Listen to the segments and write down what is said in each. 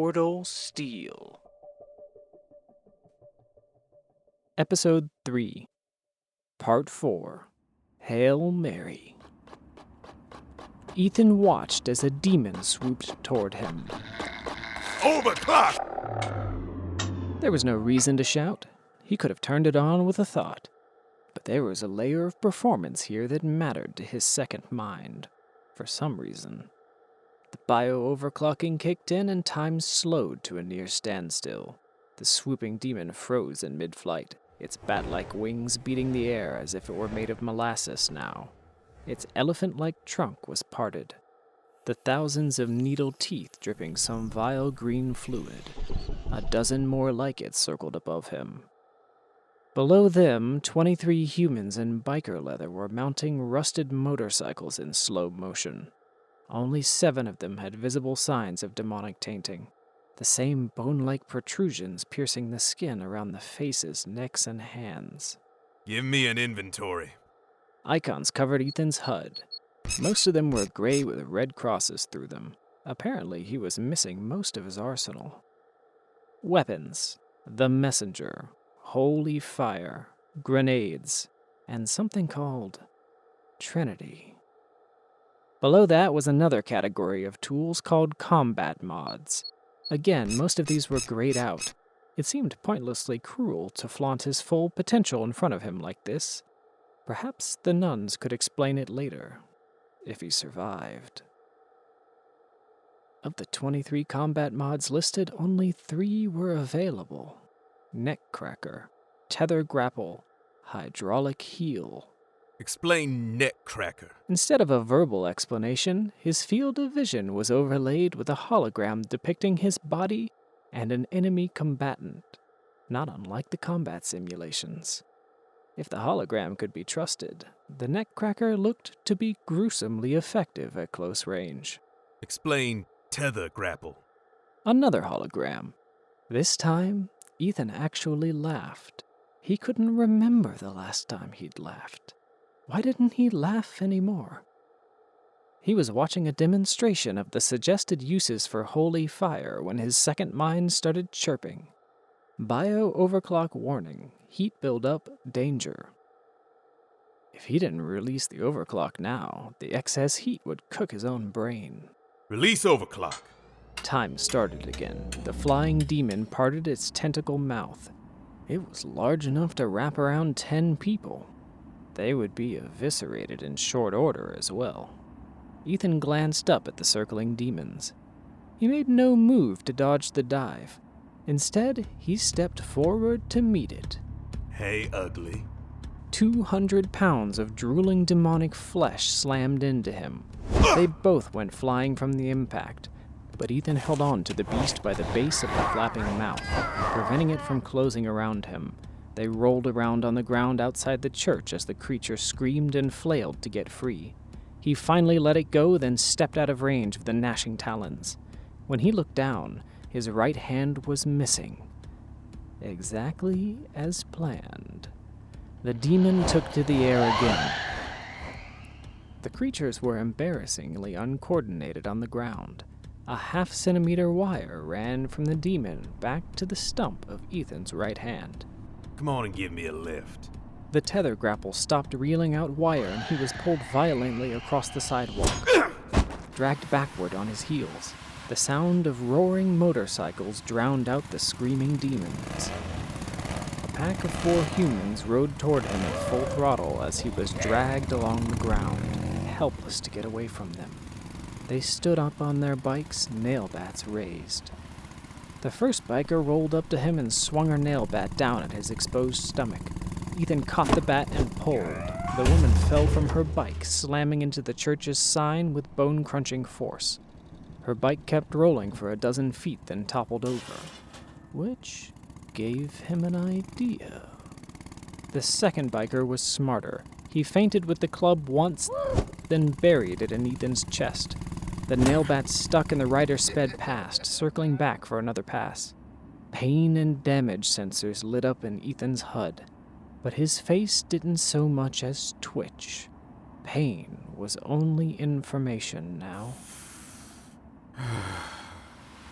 Immortal Steel. Episode 3, Part 4, Hail Mary. Ethan watched as a demon swooped toward him. Overclock! There was no reason to shout. He could have turned it on with a thought. But there was a layer of performance here that mattered to his second mind, for some reason. The bio-overclocking kicked in and time slowed to a near standstill. The swooping demon froze in mid-flight, its bat-like wings beating the air as if it were made of molasses now. Its elephant-like trunk was parted, the thousands of needle teeth dripping some vile green fluid. A dozen more like it circled above him. Below them, 23 humans in biker leather were mounting rusted motorcycles in slow motion. Only 7 of them had visible signs of demonic tainting, the same bone-like protrusions piercing the skin around the faces, necks, and hands. Give me an inventory. Icons covered Ethan's HUD. Most of them were gray with red crosses through them. Apparently, he was missing most of his arsenal. Weapons: the messenger, holy fire, grenades, and something called Trinity. Below that was another category of tools called combat mods. Again, most of these were grayed out. It seemed pointlessly cruel to flaunt his full potential in front of him like this. Perhaps the nuns could explain it later, if he survived. Of the 23 combat mods listed, only 3 were available. Neck cracker, tether grapple, hydraulic heel. Explain neck cracker. Instead of a verbal explanation, his field of vision was overlaid with a hologram depicting his body and an enemy combatant, not unlike the combat simulations. If the hologram could be trusted, the neck cracker looked to be gruesomely effective at close range. Explain tether grapple. Another hologram. This time, Ethan actually laughed. He couldn't remember the last time he'd laughed. Why didn't he laugh anymore? He was watching a demonstration of the suggested uses for holy fire when his second mind started chirping. Bio-overclock warning, heat buildup, danger. If he didn't release the overclock now, the excess heat would cook his own brain. Release overclock. Time started again. The flying demon parted its tentacle mouth. It was large enough to wrap around 10 people. They would be eviscerated in short order as well. Ethan glanced up at the circling demons. He made no move to dodge the dive. Instead, he stepped forward to meet it. Hey, ugly. 200 pounds of drooling demonic flesh slammed into him. They both went flying from the impact, but Ethan held on to the beast by the base of the flapping mouth, preventing it from closing around him. They rolled around on the ground outside the church as the creature screamed and flailed to get free. He finally let it go, then stepped out of range of the gnashing talons. When he looked down, his right hand was missing. Exactly as planned. The demon took to the air again. The creatures were embarrassingly uncoordinated on the ground. A half-centimeter wire ran from the demon back to the stump of Ethan's right hand. Come on and give me a lift. The tether grapple stopped reeling out wire and he was pulled violently across the sidewalk, dragged backward on his heels. The sound of roaring motorcycles drowned out the screaming demons. A pack of 4 humans rode toward him at full throttle as he was dragged along the ground, helpless to get away from them. They stood up on their bikes, nail bats raised. The first biker rolled up to him and swung her nail bat down at his exposed stomach. Ethan caught the bat and pulled. The woman fell from her bike, slamming into the church's sign with bone-crunching force. Her bike kept rolling for a dozen feet, then toppled over, which gave him an idea. The second biker was smarter. He feinted with the club once, then buried it in Ethan's chest. The nail bat stuck and the rider sped past, circling back for another pass. Pain and damage sensors lit up in Ethan's HUD, but his face didn't so much as twitch. Pain was only information now.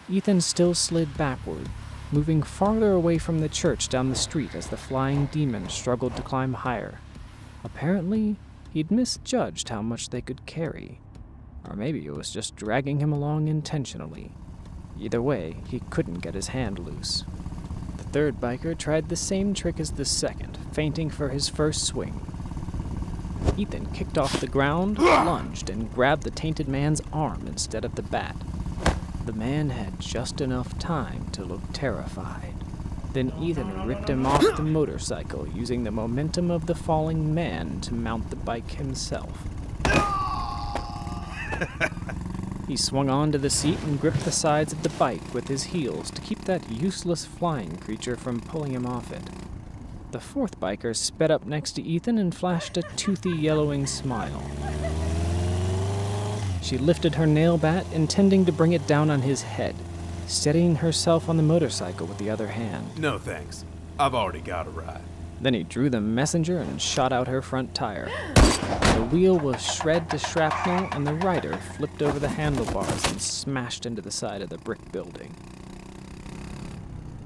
Ethan still slid backward, moving farther away from the church down the street as the flying demons struggled to climb higher. Apparently, he'd misjudged how much they could carry. Or maybe it was just dragging him along intentionally. Either way, he couldn't get his hand loose. The third biker tried the same trick as the second, feinting for his first swing. Ethan kicked off the ground, lunged, and grabbed the tainted man's arm instead of the bat. The man had just enough time to look terrified. Then Ethan ripped him off the motorcycle, using the momentum of the falling man to mount the bike himself. He swung onto the seat and gripped the sides of the bike with his heels to keep that useless flying creature from pulling him off it. The fourth biker sped up next to Ethan and flashed a toothy, yellowing smile. She lifted her nail bat, intending to bring it down on his head, steadying herself on the motorcycle with the other hand. No thanks. I've already got a ride. Then he drew the messenger and shot out her front tire. The wheel was shred to shrapnel, and the rider flipped over the handlebars and smashed into the side of the brick building.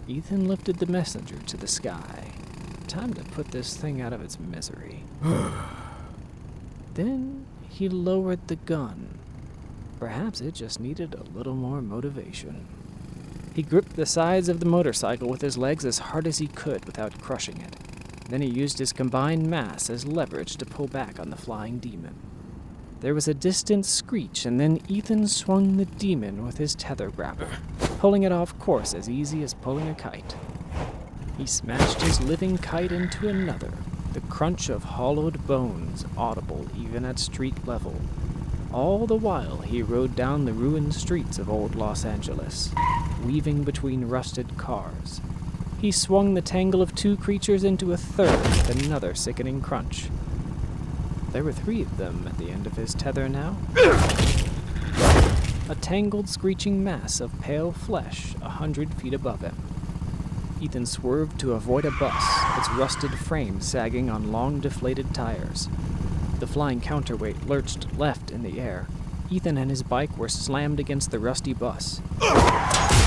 Ethan lifted the messenger to the sky. Time to put this thing out of its misery. Then he lowered the gun. Perhaps it just needed a little more motivation. He gripped the sides of the motorcycle with his legs as hard as he could without crushing it. Then he used his combined mass as leverage to pull back on the flying demon. There was a distant screech, and then Ethan swung the demon with his tether grapple, pulling it off course as easy as pulling a kite. He smashed his living kite into another, the crunch of hollowed bones audible even at street level. All the while he rode down the ruined streets of old Los Angeles, weaving between rusted cars. He swung the tangle of two creatures into a third with another sickening crunch. There were three of them at the end of his tether now. A tangled, screeching mass of pale flesh 100 feet above him. Ethan swerved to avoid a bus, its rusted frame sagging on long, deflated tires. The flying counterweight lurched left in the air. Ethan and his bike were slammed against the rusty bus.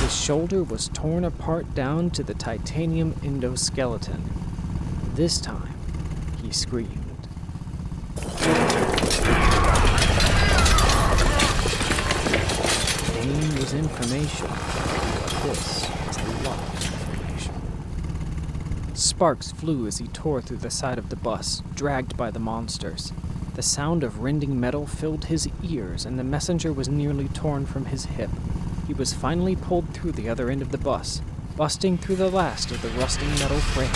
His shoulder was torn apart down to the titanium endoskeleton. This time, he screamed. Pain was information, but this was a lot of information. Sparks flew as he tore through the side of the bus, dragged by the monsters. The sound of rending metal filled his ears, and the messenger was nearly torn from his hip. He was finally pulled through the other end of the bus, busting through the last of the rusting metal frame.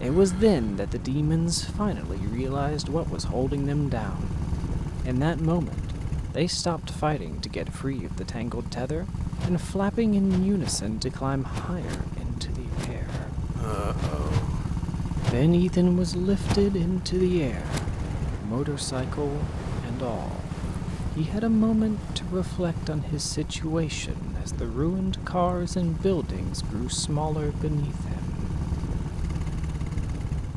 It was then that the demons finally realized what was holding them down. In that moment, they stopped fighting to get free of the tangled tether and flapping in unison to climb higher into the air. Uh-oh. Then Ethan was lifted into the air, motorcycle and all. He had a moment to reflect on his situation as the ruined cars and buildings grew smaller beneath him.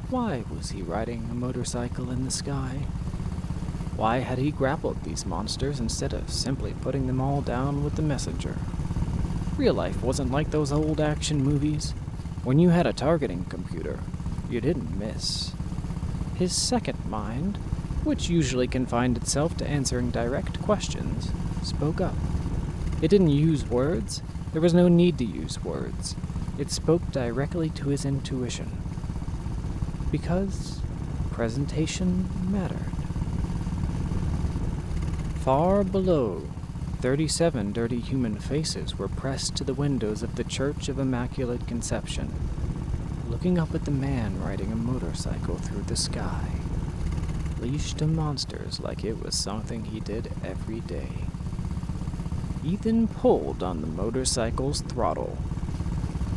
Why was he riding a motorcycle in the sky? Why had he grappled these monsters instead of simply putting them all down with the messenger? Real life wasn't like those old action movies. When you had a targeting computer, you didn't miss. His second mind, which usually confined itself to answering direct questions, spoke up. It didn't use words. There was no need to use words. It spoke directly to his intuition. Because presentation mattered. Far below, 37 dirty human faces were pressed to the windows of the Church of Immaculate Conception, looking up at the man riding a motorcycle through the sky, leashed to monsters like it was something he did every day. Ethan pulled on the motorcycle's throttle.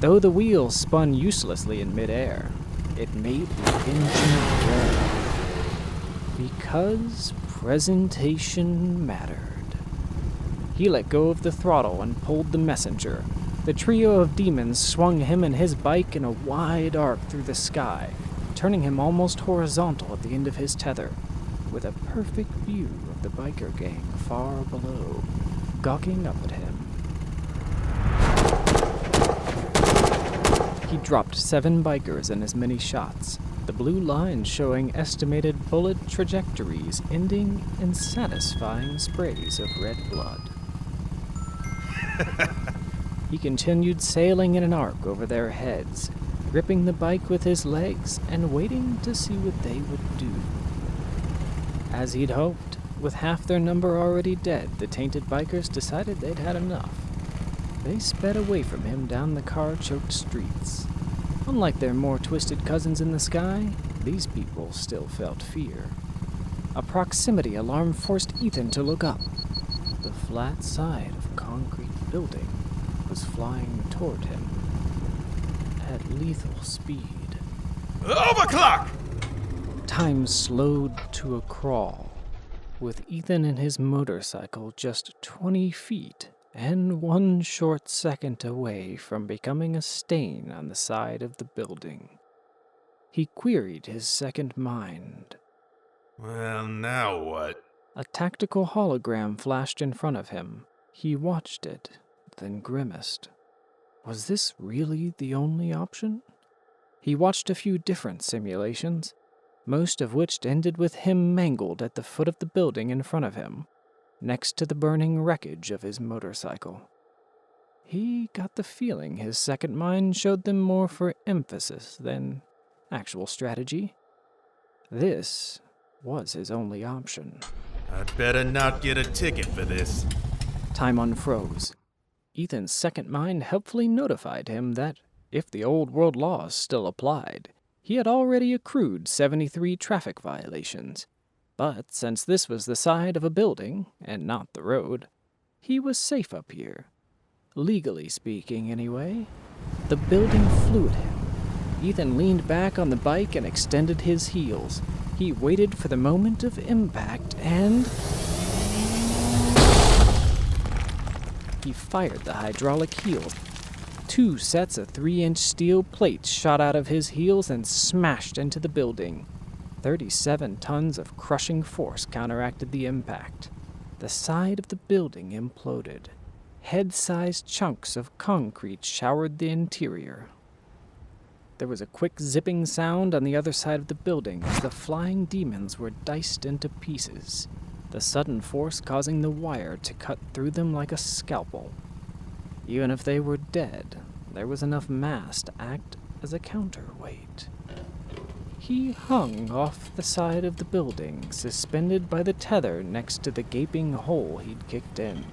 Though the wheels spun uselessly in midair, it made the engine roar. Because presentation mattered. He let go of the throttle and pulled the messenger. The trio of demons swung him and his bike in a wide arc through the sky, turning him almost horizontal at the end of his tether, with a perfect view of the biker gang far below. gawking up at him. He dropped 7 bikers in as many shots, the blue line showing estimated bullet trajectories ending in satisfying sprays of red blood. He continued sailing in an arc over their heads, gripping the bike with his legs and waiting to see what they would do. As he'd hoped, with half their number already dead, the tainted bikers decided they'd had enough. They sped away from him down the car-choked streets. Unlike their more twisted cousins in the sky, these people still felt fear. A proximity alarm forced Ethan to look up. The flat side of a concrete building was flying toward him at lethal speed. Overclock! Time slowed to a crawl, with Ethan and his motorcycle just 20 feet and 1 short second away from becoming a stain on the side of the building. He queried his second mind. Well, now what? A tactical hologram flashed in front of him. He watched it, then grimaced. Was this really the only option? He watched a few different simulations, most of which ended with him mangled at the foot of the building in front of him, next to the burning wreckage of his motorcycle. He got the feeling his second mind showed them more for emphasis than actual strategy. This was his only option. I'd better not get a ticket for this. Time unfroze. Ethan's second mind helpfully notified him that, if the old world laws still applied, he had already accrued 73 traffic violations. But since this was the side of a building, and not the road, he was safe up here. Legally speaking, anyway. The building flew at him. Ethan leaned back on the bike and extended his heels. He waited for the moment of impact, and he fired the hydraulic heels. 2 sets of 3-inch steel plates shot out of his heels and smashed into the building. 37 tons of crushing force counteracted the impact. The side of the building imploded. Head-sized chunks of concrete showered the interior. There was a quick zipping sound on the other side of the building as the flying demons were diced into pieces, the sudden force causing the wire to cut through them like a scalpel. Even if they were dead, there was enough mass to act as a counterweight. He hung off the side of the building, suspended by the tether next to the gaping hole he'd kicked in.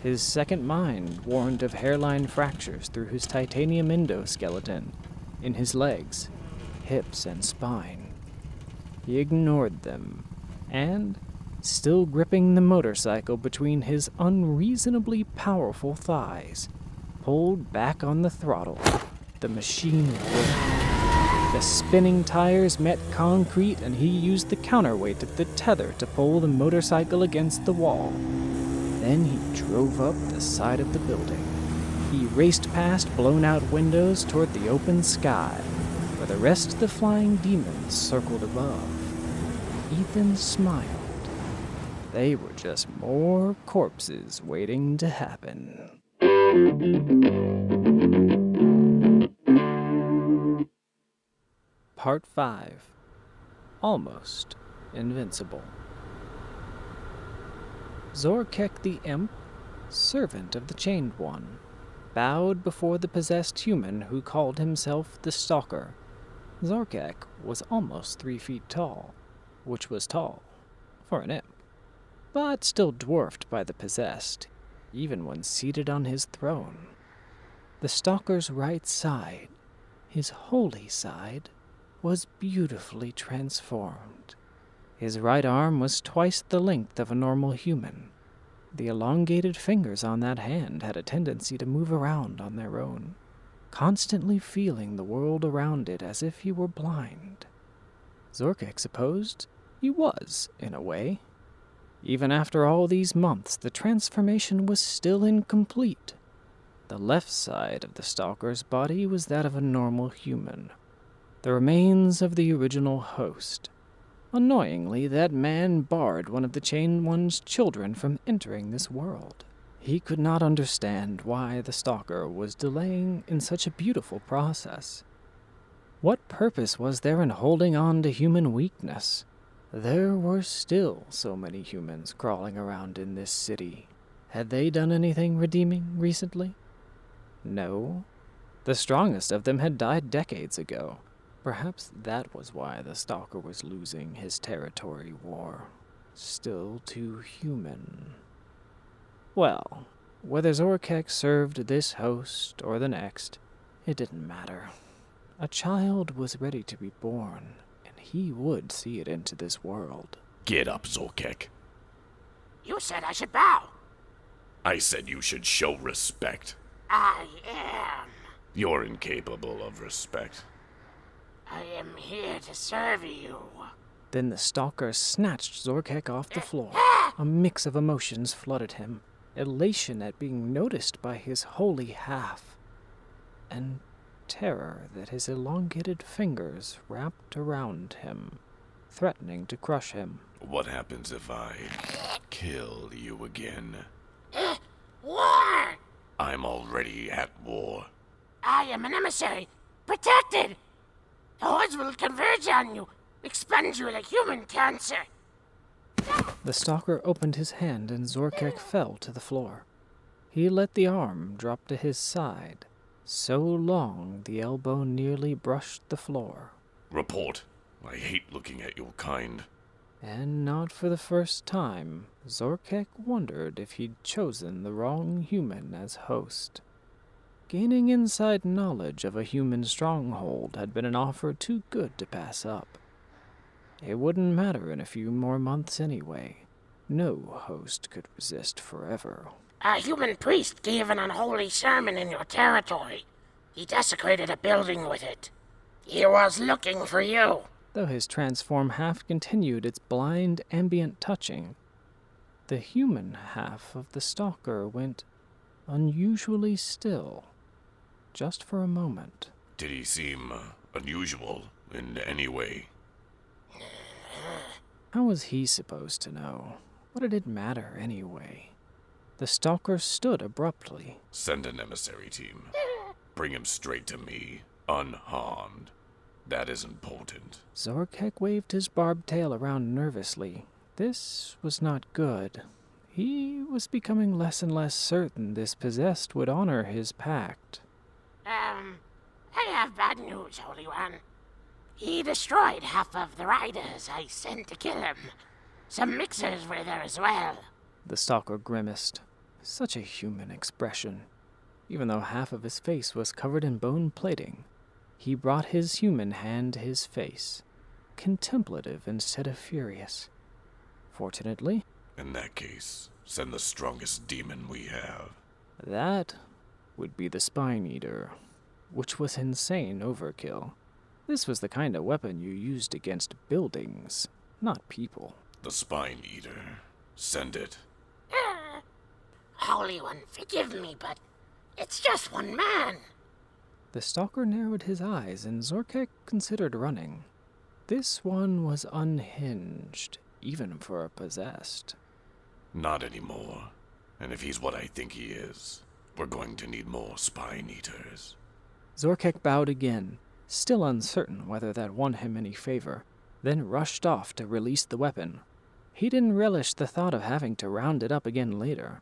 His second mind warned of hairline fractures through his titanium endoskeleton, in his legs, hips, and spine. He ignored them, and, still gripping the motorcycle between his unreasonably powerful thighs, pulled back on the throttle. The machine roared. The spinning tires met concrete, and he used the counterweight of the tether to pull the motorcycle against the wall. Then he drove up the side of the building. He raced past blown-out windows toward the open sky, where the rest of the flying demons circled above. Ethan smiled. They were just more corpses waiting to happen. Part 5. Almost Invincible. Xorkek the Imp, servant of the Chained One, bowed before the possessed human who called himself the Stalker. Xorkek was almost 3 feet tall, which was tall for an imp, but still dwarfed by the possessed, even when seated on his throne. The Stalker's right side, his holy side, was beautifully transformed. His right arm was twice the length of a normal human. The elongated fingers on that hand had a tendency to move around on their own, constantly feeling the world around it as if he were blind. Xorkek supposed he was, in a way. Even after all these months, the transformation was still incomplete. The left side of the Stalker's body was that of a normal human, the remains of the original host. Annoyingly, that man barred one of the Chained One's children from entering this world. He could not understand why the Stalker was delaying in such a beautiful process. What purpose was there in holding on to human weakness? There were still so many humans crawling around in this city. Had they done anything redeeming recently? No. The strongest of them had died decades ago. Perhaps that was why the Stalker was losing his territory war. Still too human. Well, whether Xorkek served this host or the next, it didn't matter. A child was ready to be born, and he would see it into this world. Get up, Xorkek. You said I should bow. I said you should show respect. I am. You're incapable of respect. I am here to serve you. Then the Stalker snatched Xorkek off the floor. A mix of emotions flooded him. Elation at being noticed by his holy half, and terror that his elongated fingers wrapped around him, threatening to crush him. What happens if I kill you again? War! I'm already at war. I am an emissary. Protected! The hordes will converge on you, expunge you like human cancer. The Stalker opened his hand and Xorkek fell to the floor. He let the arm drop to his side, so long the elbow nearly brushed the floor. Report. I hate looking at your kind. And not for the first time, Xorkek wondered if he'd chosen the wrong human as host. Gaining inside knowledge of a human stronghold had been an offer too good to pass up. It wouldn't matter in a few more months anyway. No host could resist forever. A human priest gave an unholy sermon in your territory. He desecrated a building with it. He was looking for you. Though his transform half continued its blind, ambient touching, the human half of the Stalker went unusually still, just for a moment. Did he seem unusual in any way? How was he supposed to know? What did it matter anyway? The Stalker stood abruptly. Send an emissary team. Bring him straight to me, unharmed. That is important. Xorkek waved his barbed tail around nervously. This was not good. He was becoming less and less certain this possessed would honor his pact. I have bad news, Holy One. He destroyed half of the riders I sent to kill him. Some mixers were there as well. The Stalker grimaced. Such a human expression. Even though half of his face was covered in bone plating, he brought his human hand to his face, contemplative instead of furious. Fortunately, In that case, send the strongest demon we have. that would be the Spineeater, which was insane overkill. This was the kind of weapon you used against buildings, not people. The Spineeater. Send it. Holy One, forgive me, but it's just one man. The Stalker narrowed his eyes, and Xorkek considered running. This one was unhinged, even for a possessed. Not anymore. And if he's what I think he is, we're going to need more Spineeaters. Xorkek bowed again, still uncertain whether that won him any favor, then rushed off to release the weapon. He didn't relish the thought of having to round it up again later,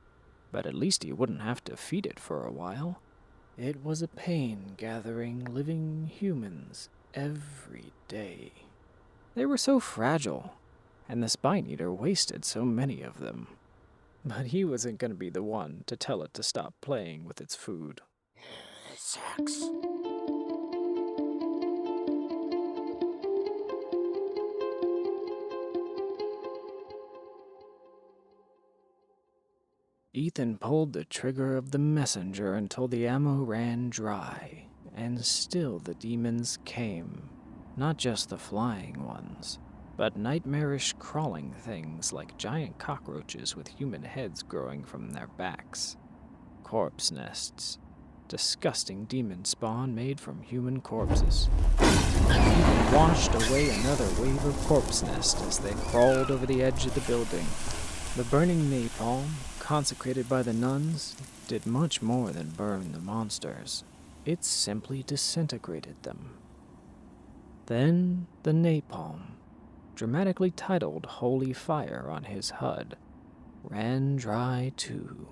but at least he wouldn't have to feed it for a while. It was a pain gathering living humans every day. They were so fragile, and the Spineeater wasted so many of them. But he wasn't going to be the one to tell it to stop playing with its food. It sucks. Ethan pulled the trigger of the messenger until the ammo ran dry, and still the demons came. Not just the flying ones, but nightmarish crawling things like giant cockroaches with human heads growing from their backs. Corpse nests. Disgusting demon spawn made from human corpses. Ethan washed away another wave of corpse nest as they crawled over the edge of the building. The burning napalm, consecrated by the nuns, did much more than burn the monsters. It simply disintegrated them. Then the napalm, dramatically titled Holy Fire on his HUD, ran dry too.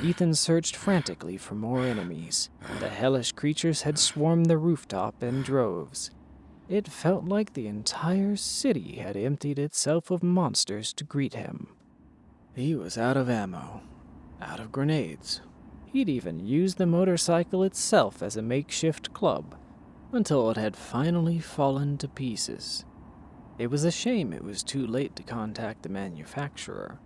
Ethan searched frantically for more enemies. The hellish creatures had swarmed the rooftop in droves. It felt like the entire city had emptied itself of monsters to greet him. He was out of ammo, out of grenades. He'd even used the motorcycle itself as a makeshift club, until it had finally fallen to pieces. It was a shame it was too late to contact the manufacturer.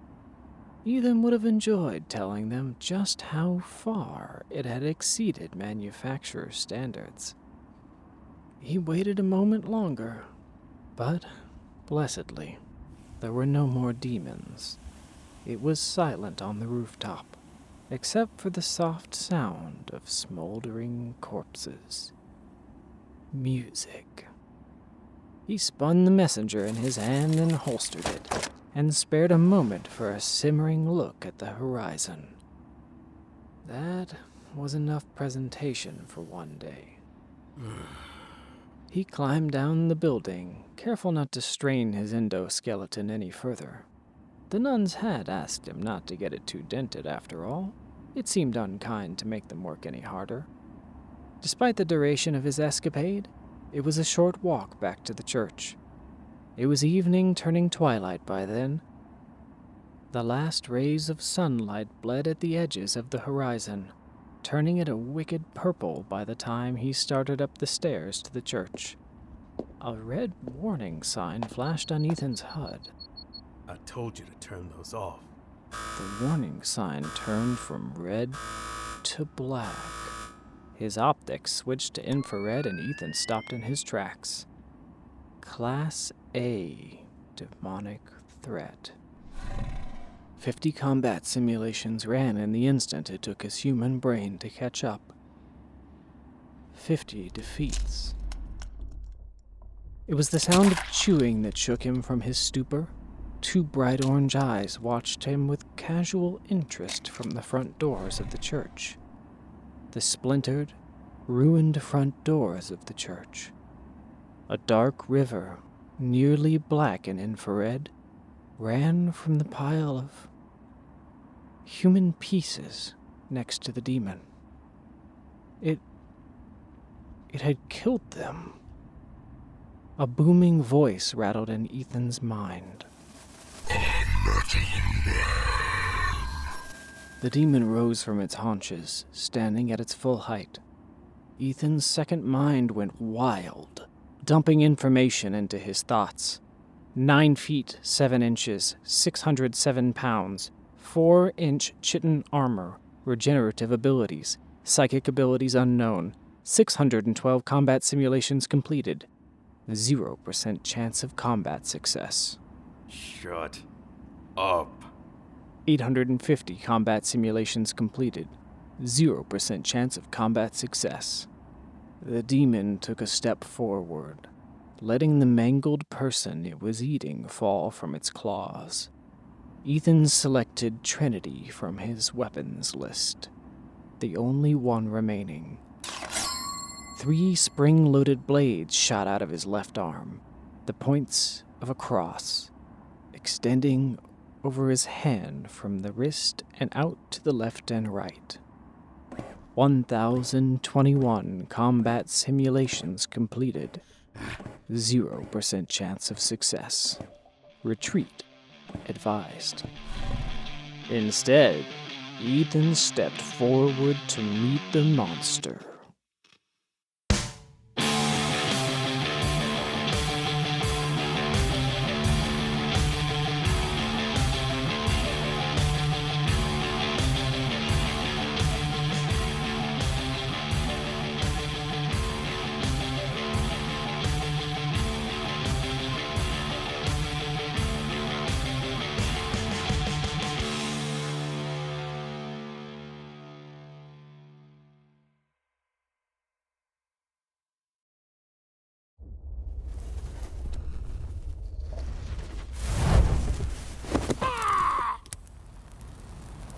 Ethan would have enjoyed telling them just how far it had exceeded manufacturer standards. He waited a moment longer, but, blessedly, there were no more demons. It was silent on the rooftop, except for the soft sound of smoldering corpses. Music. He spun the messenger in his hand and holstered it, and spared a moment for a simmering look at the horizon. That was enough presentation for one day. He climbed down the building, careful not to strain his endoskeleton any further. The nuns had asked him not to get it too dented after all. It seemed unkind to make them work any harder. Despite the duration of his escapade, it was a short walk back to the church. It was evening, turning twilight by then. The last rays of sunlight bled at the edges of the horizon, turning it a wicked purple by the time he started up the stairs to the church. A red warning sign flashed on Ethan's HUD. I told you to turn those off. The warning sign turned from red to black. His optics switched to infrared and Ethan stopped in his tracks. Class A demonic threat. 50 combat simulations ran in the instant it took his human brain to catch up. 50 defeats. It was the sound of chewing that shook him from his stupor. 2 bright orange eyes watched him with casual interest from the front doors of the church. The splintered, ruined front doors of the church. A dark river, nearly black in infrared, ran from the pile of human pieces next to the demon. It had killed them. A booming voice rattled in Ethan's mind. The demon rose from its haunches, standing at its full height. Ethan's second mind went wild, dumping information into his thoughts. 9 feet, 7 inches, 607 pounds, 4-inch chitin armor, regenerative abilities, psychic abilities unknown, 612 combat simulations completed, 0% chance of combat success. Shut up. 850 combat simulations completed, 0% chance of combat success. The demon took a step forward, letting the mangled person it was eating fall from its claws. Ethan selected Trinity from his weapons list, the only one remaining. 3 spring-loaded blades shot out of his left arm, the points of a cross, extending over his hand from the wrist and out to the left and right. 1,021 combat simulations completed. 0% chance of success. Retreat advised. Instead, Ethan stepped forward to meet the monster.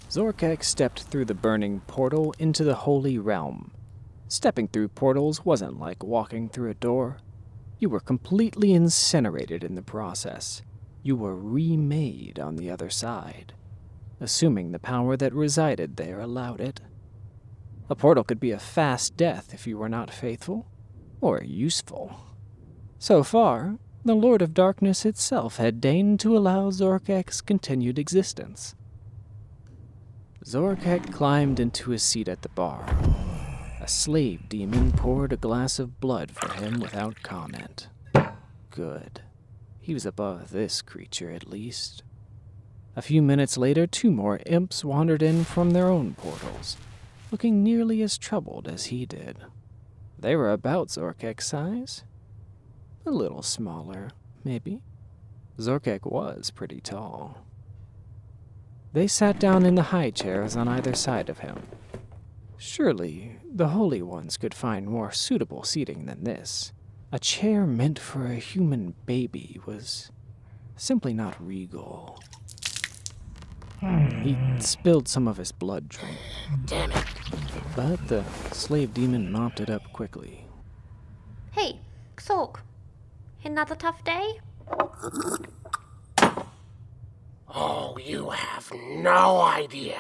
Xorkek stepped through the burning portal into the Holy Realm. Stepping through portals wasn't like walking through a door. You were completely incinerated in the process. You were remade on the other side, assuming the power that resided there allowed it. A portal could be a fast death if you were not faithful or useful. So far, the Lord of Darkness itself had deigned to allow Xorkek's continued existence. Xorkek climbed into his seat at the bar. A slave demon poured a glass of blood for him without comment. Good. He was above this creature, at least. A few minutes later, 2 more imps wandered in from their own portals, looking nearly as troubled as he did. They were about Xorkek's size. A little smaller, maybe. Xorkek was pretty tall. They sat down in the high chairs on either side of him. Surely, the Holy Ones could find more suitable seating than this. A chair meant for a human baby was simply not regal. He spilled some of his blood drink. Damn it. But the slave demon mopped it up quickly. Hey, Xork. Another tough day? Oh, you have no idea.